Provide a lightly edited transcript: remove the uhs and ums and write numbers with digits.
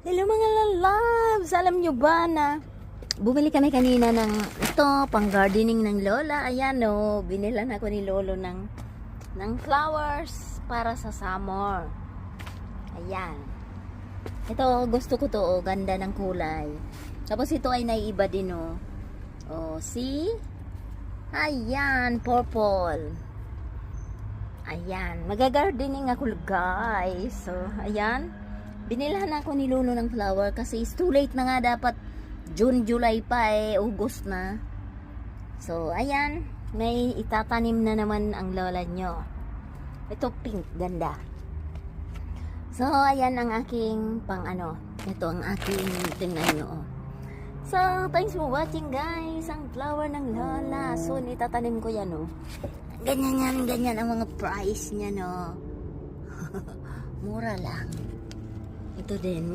Hello mga lalabs! Alam nyo ba na bumili kami kanina ng ito, pang gardening ng lola. Ayan o, binilan ako ni lolo ng flowers para sa summer. Ayan. Ito, gusto ko to, oh, ganda ng kulay. Tapos ito ay naiiba din o. Oh, see? Ayan, purple. Ayan, magagardening ako guys. So, ayan. Binilahan ako ni Lolo ng flower kasi it's too late na nga, dapat June, July pa August na. So, ayan, may itatanim na naman ang lola nyo. Ito pink, ganda. So, ayan ang aking ito ang aking tingnan nyo. So, thanks for watching guys. Ang flower ng lola. So, itatanim ko yan ganyan ang mga price niya Mura lang. Ito din.